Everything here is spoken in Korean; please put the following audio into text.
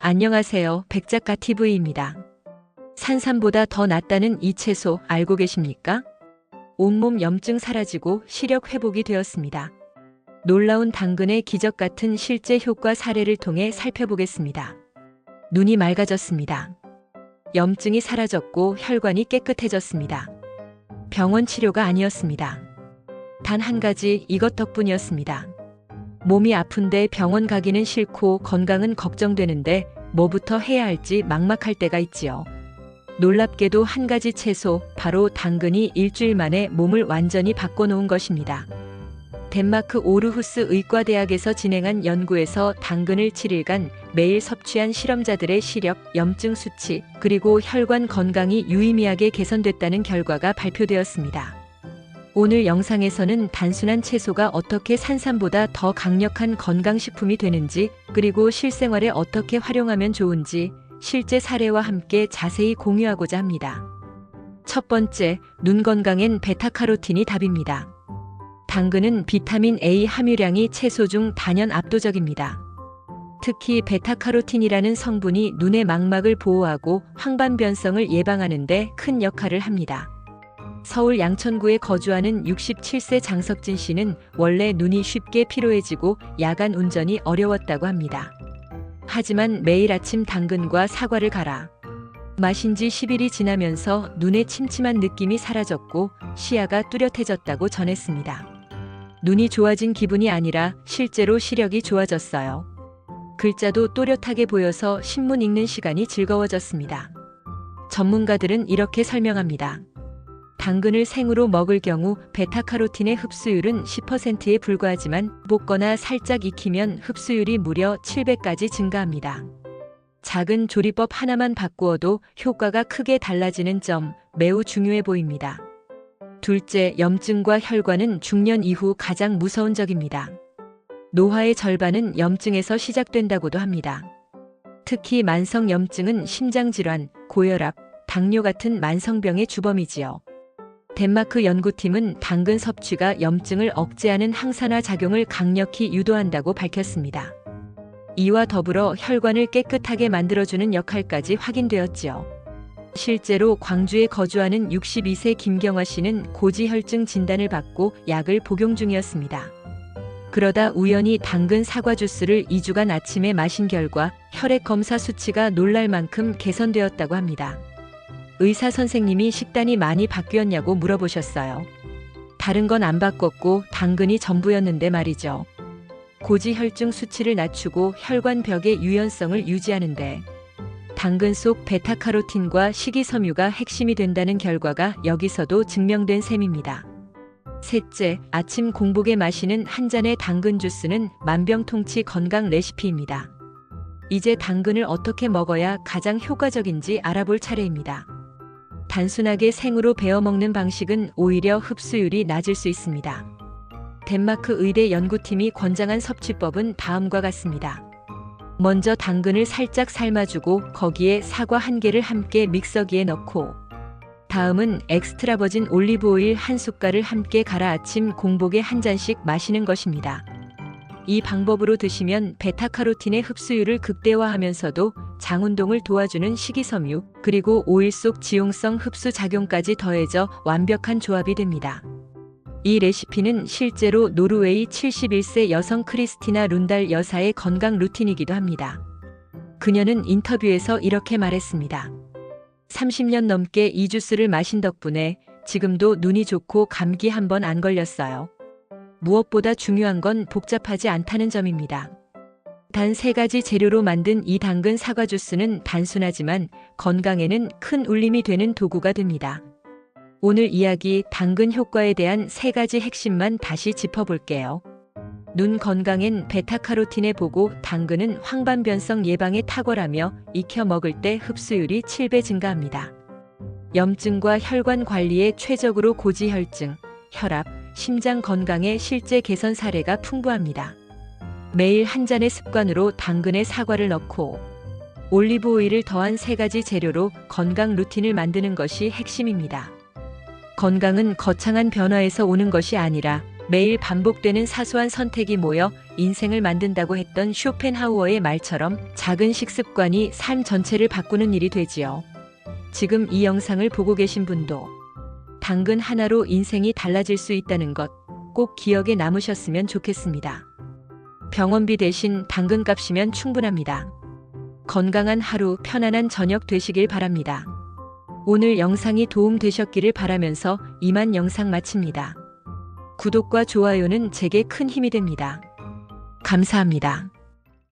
안녕하세요. 백작가 TV입니다. 산삼보다 더 낫다는 이 채소 알고 계십니까? 온몸 염증 사라지고 시력 회복이 되었습니다. 놀라운 당근의 기적 같은 실제 효과 사례를 통해 살펴보겠습니다. 눈이 맑아졌습니다. 염증이 사라졌고 혈관이 깨끗해졌습니다. 병원 치료가 아니었습니다. 단 한 가지 이것 덕분이었습니다. 몸이 아픈데 병원 가기는 싫고 건강은 걱정되는데 뭐부터 해야 할지 막막할 때가 있지요. 놀랍게도 한 가지 채소, 바로 당근이 일주일 만에 몸을 완전히 바꿔놓은 것입니다. 덴마크 오르후스 의과대학에서 진행한 연구에서 당근을 7일간 매일 섭취한 실험자들의 시력, 염증 수치, 그리고 혈관 건강이 유의미하게 개선됐다는 결과가 발표되었습니다. 오늘 영상에서는 단순한 채소가 어떻게 산삼보다 더 강력한 건강식품이 되는지, 그리고 실생활에 어떻게 활용하면 좋은지 실제 사례와 함께 자세히 공유하고자 합니다. 첫 번째, 눈 건강엔 베타카로틴이 답입니다. 당근은 비타민 A 함유량이 채소 중 단연 압도적입니다. 특히 베타카로틴이라는 성분이 눈의 망막을 보호하고 황반변성을 예방하는 데 큰 역할을 합니다. 서울 양천구에 거주하는 67세 장석진 씨는 원래 눈이 쉽게 피로해지고 야간 운전이 어려웠다고 합니다. 하지만 매일 아침 당근과 사과를 갈아 마신 지 10일이 지나면서 눈의 침침한 느낌이 사라졌고 시야가 뚜렷해졌다고 전했습니다. 눈이 좋아진 기분이 아니라 실제로 시력이 좋아졌어요. 글자도 또렷하게 보여서 신문 읽는 시간이 즐거워졌습니다. 전문가들은 이렇게 설명합니다. 당근을 생으로 먹을 경우 베타카로틴의 흡수율은 10%에 불과하지만 볶거나 살짝 익히면 흡수율이 무려 7배까지 증가합니다. 작은 조리법 하나만 바꾸어도 효과가 크게 달라지는 점 매우 중요해 보입니다. 둘째, 염증과 혈관은 중년 이후 가장 무서운 적입니다. 노화의 절반은 염증에서 시작된다고도 합니다. 특히 만성 염증은 심장질환, 고혈압, 당뇨 같은 만성병의 주범이지요. 덴마크 연구팀은 당근 섭취가 염증을 억제하는 항산화 작용을 강력히 유도한다고 밝혔습니다. 이와 더불어 혈관을 깨끗하게 만들어주는 역할까지 확인되었지요. 실제로 광주에 거주하는 62세 김경화 씨는 고지혈증 진단을 받고 약을 복용 중이었습니다. 그러다 우연히 당근 사과 주스를 2주간 아침에 마신 결과 혈액 검사 수치가 놀랄 만큼 개선되었다고 합니다. 의사 선생님이 식단이 많이 바뀌었냐고 물어보셨어요. 다른 건 안 바꿨고 당근이 전부였는데 말이죠. 고지혈증 수치를 낮추고 혈관벽의 유연성을 유지하는데 당근 속 베타카로틴과 식이섬유가 핵심이 된다는 결과가 여기서도 증명된 셈입니다. 셋째, 아침 공복에 마시는 한 잔의 당근 주스는 만병통치 건강 레시피입니다. 이제 당근을 어떻게 먹어야 가장 효과적인지 알아볼 차례입니다. 단순하게 생으로 베어 먹는 방식은 오히려 흡수율이 낮을 수 있습니다. 덴마크 의대 연구팀이 권장한 섭취법은 다음과 같습니다. 먼저 당근을 살짝 삶아주고 거기에 사과 1개를 함께 믹서기에 넣고, 다음은 엑스트라 버진 올리브 오일 1숟갈을 함께 갈아 아침 공복에 한 잔씩 마시는 것입니다. 이 방법으로 드시면 베타카로틴의 흡수율을 극대화하면서도 장운동을 도와주는 식이섬유, 그리고 오일 속 지용성 흡수 작용까지 더해져 완벽한 조합이 됩니다. 이 레시피는 실제로 노르웨이 71세 여성 크리스티나 룬달 여사의 건강 루틴이기도 합니다. 그녀는 인터뷰에서 이렇게 말했습니다. 30년 넘게 이 주스를 마신 덕분에 지금도 눈이 좋고 감기 한 번 안 걸렸어요. 무엇보다 중요한 건 복잡하지 않다는 점입니다. 단 3가지 재료로 만든 이 당근 사과 주스는 단순하지만 건강에는 큰 울림이 되는 도구가 됩니다. 오늘 이야기 당근 효과에 대한 3가지 핵심만 다시 짚어볼게요. 눈 건강엔 베타카로틴의 보고, 당근은 황반변성 예방에 탁월하며 익혀 먹을 때 흡수율이 7배 증가합니다. 염증과 혈관 관리에 최적으로 고지혈증, 혈압, 심장 건강의 실제 개선 사례가 풍부합니다. 매일 한 잔의 습관으로 당근에 사과를 넣고 올리브 오일을 더한 3가지 재료로 건강 루틴을 만드는 것이 핵심입니다. 건강은 거창한 변화에서 오는 것이 아니라 매일 반복되는 사소한 선택이 모여 인생을 만든다고 했던 쇼펜하우어의 말처럼 작은 식습관이 삶 전체를 바꾸는 일이 되지요. 지금 이 영상을 보고 계신 분도 당근 하나로 인생이 달라질 수 있다는 것 꼭 기억에 남으셨으면 좋겠습니다. 병원비 대신 당근값이면 충분합니다. 건강한 하루, 편안한 저녁 되시길 바랍니다. 오늘 영상이 도움되셨기를 바라면서 이만 영상 마칩니다. 구독과 좋아요는 제게 큰 힘이 됩니다. 감사합니다.